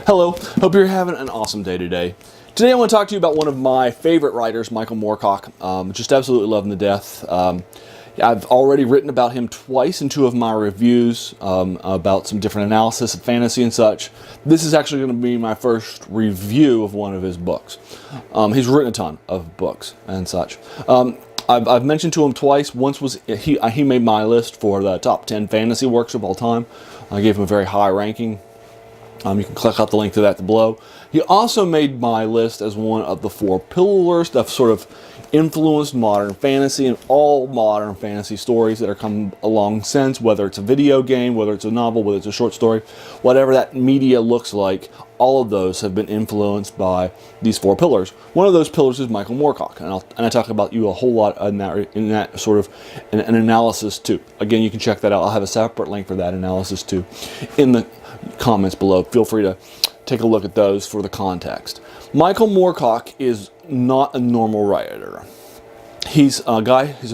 Hello, hope you're having an awesome day today. Today I want to talk to you about one of my favorite writers, Michael Moorcock. Just absolutely love him to death. I've already written about him twice in two of my reviews about some different analysis of fantasy and such. This is actually going to be my first review of one of his books. He's written a ton of books and such. I've mentioned to him twice. Once was he made my list for the top 10 fantasy works of all time. I gave him a very high ranking. You can click out the link to that below. He also made my list as one of the 4 pillars that sort of influenced modern fantasy and all modern fantasy stories that are come along since, whether it's a video game, whether it's a novel, whether it's a short story, whatever that media looks like, all of those have been influenced by these 4 pillars. One of those pillars is Michael Moorcock, and I talk about you a whole lot in that sort of an analysis too. Again, you can check that out. I'll have a separate link for that analysis too in the comments below. Feel free to take a look at those for the context. Michael Moorcock is not a normal writer. He's a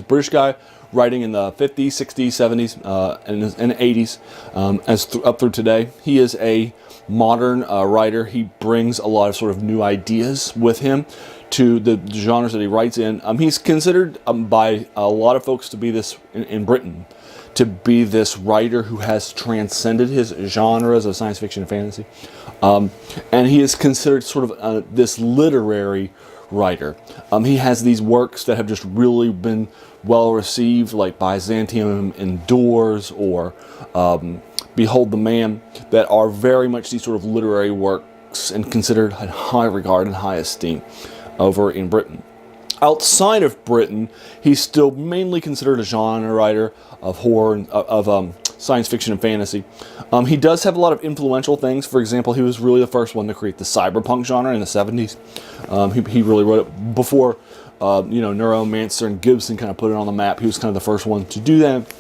British guy writing in the 50s, 60s, 70s, and 80s, up through today. He is a modern writer. He brings a lot of sort of new ideas with him to the genres that he writes in. He's considered by a lot of folks to be this, in Britain, to be this writer who has transcended his genres of science fiction and fantasy. And he is considered sort of this literary writer. He has these works that have just really been well received, like Byzantium Endures or Behold the Man, that are very much these sort of literary works and considered in high regard and high esteem over in Britain. Outside of Britain, he's still mainly considered a genre writer of horror and of science fiction and fantasy. He does have a lot of influential things. For example, he was really the first one to create the cyberpunk genre in the 70s. He really wrote it before, Neuromancer and Gibson kind of put it on the map. He was kind of the first one to do that.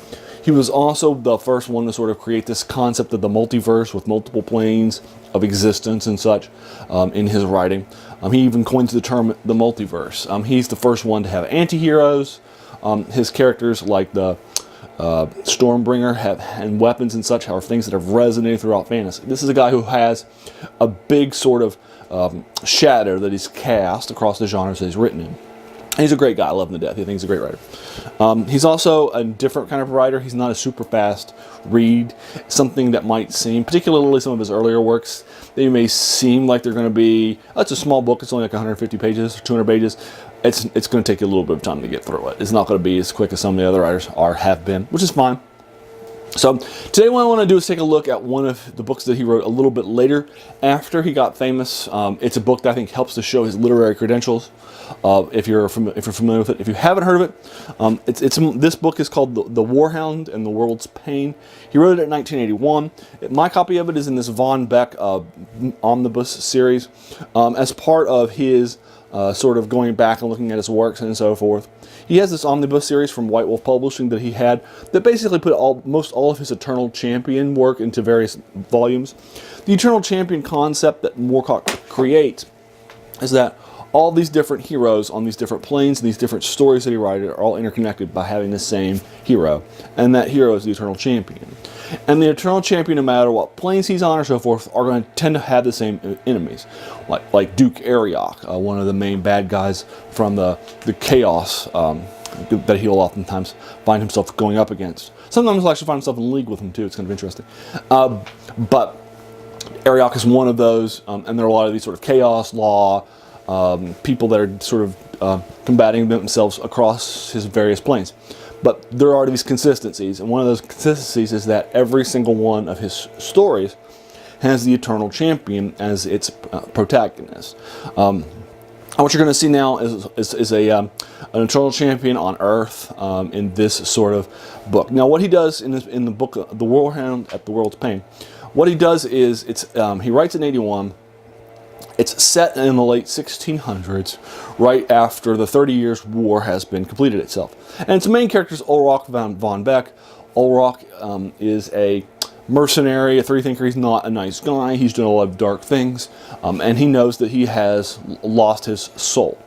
He was also the first one to sort of create this concept of the multiverse with multiple planes of existence and such in his writing. He even coins the term the multiverse. He's the first one to have anti-heroes. His characters, like the Stormbringer and weapons and such, are things that have resonated throughout fantasy. This is a guy who has a big sort of shadow that he's cast across the genres that he's written in. And he's a great guy. I love him to death. I think he's a great writer. He's also a different kind of writer. He's not a super fast read. Something that might seem, particularly some of his earlier works, they may seem like they're going to be, it's a small book. It's only like 150 pages, 200 pages. It's going to take you a little bit of time to get through it. It's not going to be as quick as some of the other writers have been, which is fine. So today what I want to do is take a look at one of the books that he wrote a little bit later after he got famous. It's a book that I think helps to show his literary credentials. If you're familiar with it, if you haven't heard of it, this book is called the War Hound and the World's Pain. He wrote it in 1981. My copy of it is in this Von Beck omnibus series as part of his sort of going back and looking at his works and so forth. He has this omnibus series from White Wolf Publishing that he had that basically put almost all of his Eternal Champion work into various volumes. The Eternal Champion concept that Moorcock creates is that all these different heroes on these different planes and these different stories that he writes are all interconnected by having the same hero. And that hero is the Eternal Champion. And the Eternal Champion, no matter what planes he's on or so forth, are going to tend to have the same enemies. Like Duke Ariok, one of the main bad guys from the Chaos that he'll oftentimes find himself going up against. Sometimes he'll actually find himself in league with him too. It's kind of interesting. But Ariok is one of those, and there are a lot of these sort of Chaos Law people that are sort of combating themselves across his various planes. But there are these consistencies, and one of those consistencies is that every single one of his stories has the Eternal Champion as its protagonist. What you're going to see now is an Eternal Champion on Earth in this sort of book. Now, what he does in the book, The War Hound at the World's Pain, what he does is he writes in 81. It's set in the late 1600s, right after the 30 Years' War has been completed itself. And its main character is Ulrich von Beck. Ulrich is a mercenary, a freethinker. He's not a nice guy. He's done a lot of dark things, and he knows that he has lost his soul.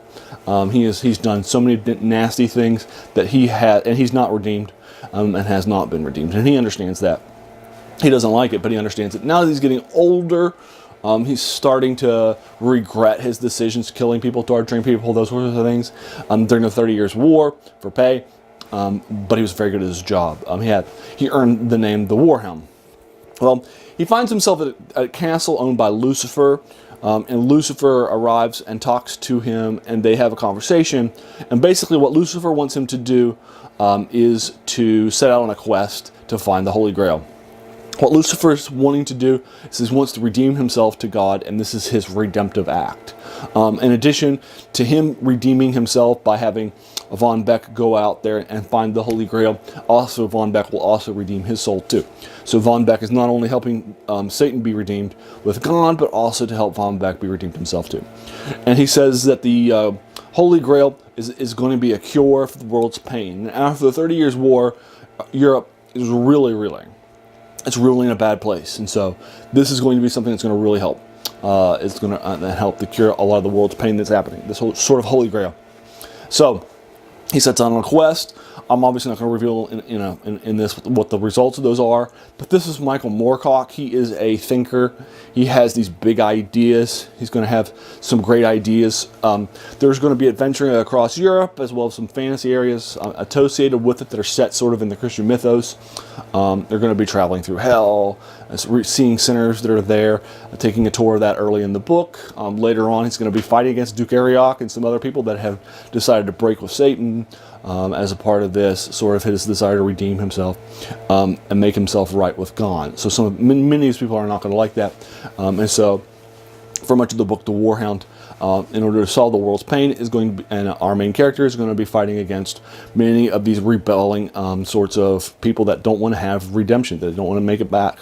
He's done so many nasty things that he had, and he's not redeemed, and has not been redeemed, and he understands that. He doesn't like it, but he understands it. Now that he's getting older, he's starting to regret his decisions, killing people, torturing people, those sorts of things, during the 30 Years' War for pay. But he was very good at his job. He earned the name the War Hound. Well, he finds himself at a castle owned by Lucifer, and Lucifer arrives and talks to him, and they have a conversation. And basically what Lucifer wants him to do is to set out on a quest to find the Holy Grail. What Lucifer is wanting to do is he wants to redeem himself to God, and this is his redemptive act. In addition to him redeeming himself by having Von Beck go out there and find the Holy Grail, also Von Beck will also redeem his soul too. So Von Beck is not only helping Satan be redeemed with God, but also to help Von Beck be redeemed himself too. And he says that the Holy Grail is going to be a cure for the world's pain. And after the 30 Years' War, Europe is really in a bad place, and so this is going to be something that's going to really help. It's going to help to cure a lot of the world's pain that's happening. This whole sort of Holy Grail. So he sets out on a quest. I'm obviously not going to reveal in this what the results of those are, but this is Michael Moorcock. He is a thinker. He has these big ideas. He's going to have some great ideas. There's going to be adventuring across Europe, as well as some fantasy areas associated with it that are set sort of in the Christian mythos. They're going to be traveling through hell, seeing sinners that are there, taking a tour of that early in the book. Later on, he's going to be fighting against Duke Ariok and some other people that have decided to break with Satan. As a part of this, sort of his desire to redeem himself and make himself right with God. So many of these people are not going to like that. And so for much of the book, the War Hound, in order to solve the world's pain, and our main character is going to be fighting against many of these rebelling sorts of people that don't want to have redemption, that don't want to make it back.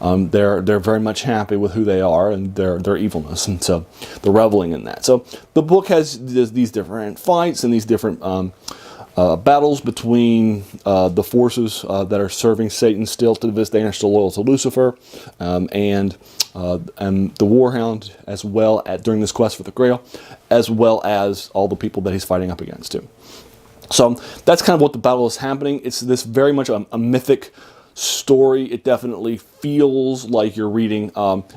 They're very much happy with who they are and their evilness, and so they're reveling in that. So the book has these different fights and these different battles between the forces that are serving Satan still to this day and are still loyal to Lucifer, and the War Hound, as well during this quest for the Grail, as well as all the people that he's fighting up against too. So that's kind of what the battle is happening. It's this very much a mythic story. It definitely feels like you're reading,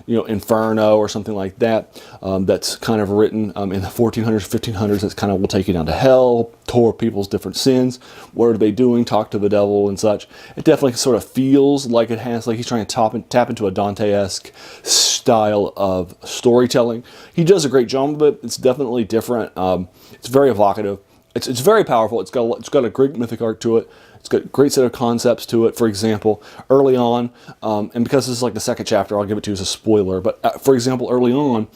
Inferno or something like that. That's kind of written in the 1400s, 1500s. That's kind of will take you down to hell, tour people's different sins. What are they doing? Talk to the devil and such. It definitely sort of feels like it has, like he's trying to tap into a Dante-esque style of storytelling. He does a great job of it. It's definitely different. It's very evocative. It's very powerful. It's got a great mythic art to it. It's got a great set of concepts to it. For example, early on, and because this is like the second chapter, I'll give it to you as a spoiler, but for example, early on,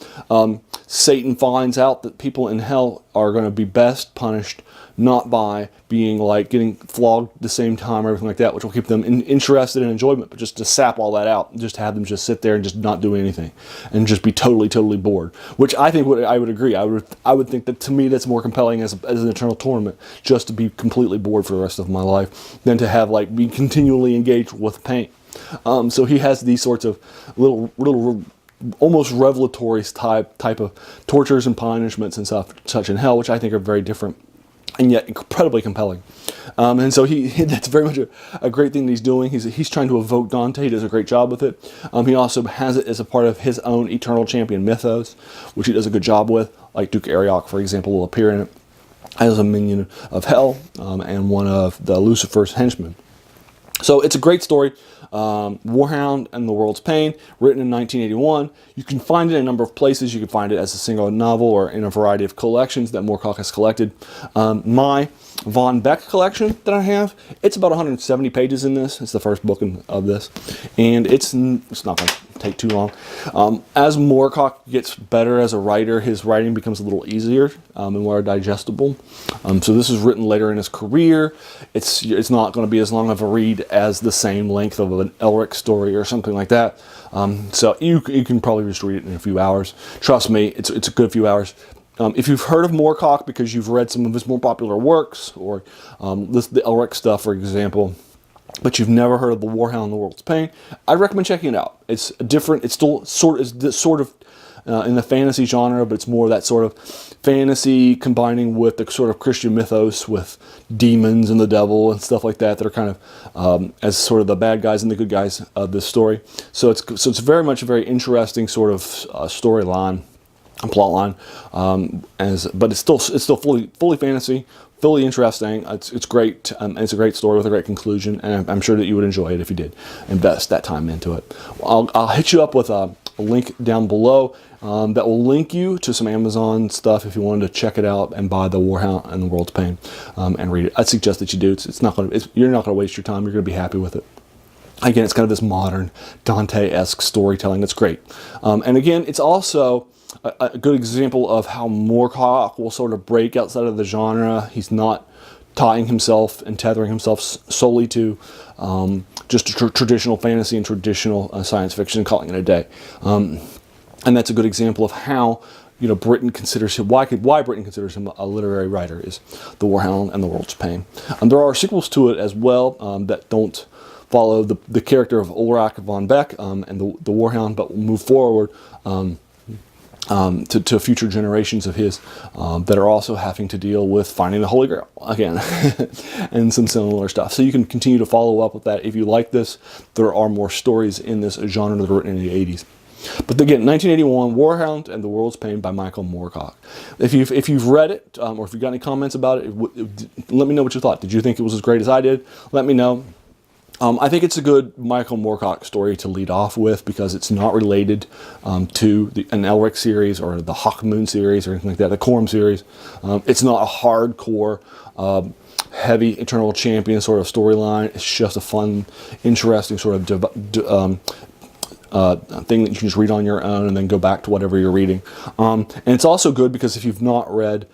Satan finds out that people in hell are going to be best punished not by being like getting flogged at the same time or everything like that, which will keep them interested in enjoyment, but just to sap all that out and just have them just sit there and just not do anything and just be totally bored. Which I think I would agree. I would think that, to me, that's more compelling as an eternal torment, just to be completely bored for the rest of my life than to have like be continually engaged with pain. So he has these sorts of little almost revelatory type of tortures and punishments and such in hell, which I think are very different and yet incredibly compelling. And so that's very much a great thing that he's doing. He's trying to evoke Dante. He does a great job with it. He also has it as a part of his own Eternal Champion mythos, which he does a good job with. Like Duke Ariok, for example, will appear in it as a minion of hell and one of the Lucifer's henchmen. So it's a great story. War Hound and the World's Pain, written in 1981. You can find it in a number of places. You can find it as a single novel or in a variety of collections that Moorcock has collected. My Von Beck collection that I have, it's about 170 pages in this. It's the first book of this, and it's not going to take too long. As Moorcock gets better as a writer, his writing becomes a little easier and more digestible. So this is written later in his career. It's not going to be as long of a read as the same length of an Elric story or something like that. So you can probably just read it in a few hours. Trust me, it's a good few hours. If you've heard of Moorcock because you've read some of his more popular works, or the Elric stuff, for example, but you've never heard of the War Hound and the World's Pain, I'd recommend checking it out. It's different. It's still sort of in the fantasy genre, but it's more that sort of fantasy combining with the sort of Christian mythos with demons and the devil and stuff like that are kind of as sort of the bad guys and the good guys of this story. So it's very much a very interesting sort of storyline and plot line, but it's still fully fantasy, fully interesting. It's great. It's a great story with a great conclusion, and I'm sure that you would enjoy it if you did invest that time into it. I'll hit you up with a link down below that will link you to some Amazon stuff if you wanted to check it out and buy the War Hound and the World's Pain and read it. I'd suggest that you do. You're not going to waste your time. You're going to be happy with it. Again, it's kind of this modern Dante-esque storytelling that's great. And again, it's also a good example of how Moorcock will sort of break outside of the genre. He's not tying himself and tethering himself solely to just traditional fantasy and traditional science fiction and calling it a day. And that's a good example of how, you know, Britain considers him, why Britain considers him a literary writer is the War Hound and the World's Pain. There are sequels to it as well that don't follow the character of Ulrich von Beck and the War Hound, but will move forward to future generations of his that are also having to deal with finding the Holy Grail again and some similar stuff. So you can continue to follow up with that. If you like this, there are more stories in this genre that were written in the 80s. But again, 1981, War Hound and the World's Pain by Michael Moorcock. If you've read it, or if you've got any comments about it, let me know what you thought. Did you think it was as great as I did? Let me know. I think it's a good Michael Moorcock story to lead off with because it's not related to an Elric series or the Hawkmoon series or anything like that, the Corm series. It's not a hardcore, heavy Eternal Champion sort of storyline. It's just a fun, interesting sort of thing that you can just read on your own and then go back to whatever you're reading. And it's also good because if you've not read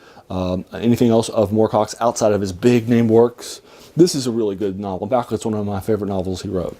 anything else of Moorcock's outside of his big name works, this is a really good novel. In fact, it's one of my favorite novels he wrote.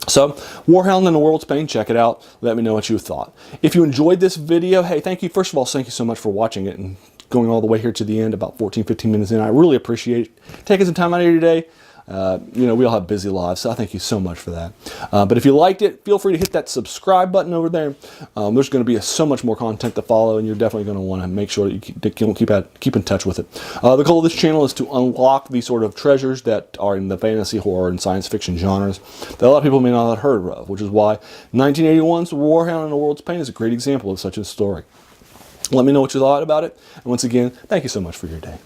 So, War Hound and the World's Pain, check it out. Let me know what you thought. If you enjoyed this video, hey, thank you. First of all, thank you so much for watching it and going all the way here to the end, about 14, 15 minutes in. I really appreciate it. Taking some time out of your day. You know, we all have busy lives, so I thank you so much for that. But if you liked it, feel free to hit that subscribe button over there. There's going to be so much more content to follow, and you're definitely going to want to make sure that you keep in touch with it. The goal of this channel is to unlock these sort of treasures that are in the fantasy, horror, and science fiction genres that a lot of people may not have heard of, which is why 1981's War Hound and the World's Pain is a great example of such a story. Let me know what you thought about it. And once again, thank you so much for your day.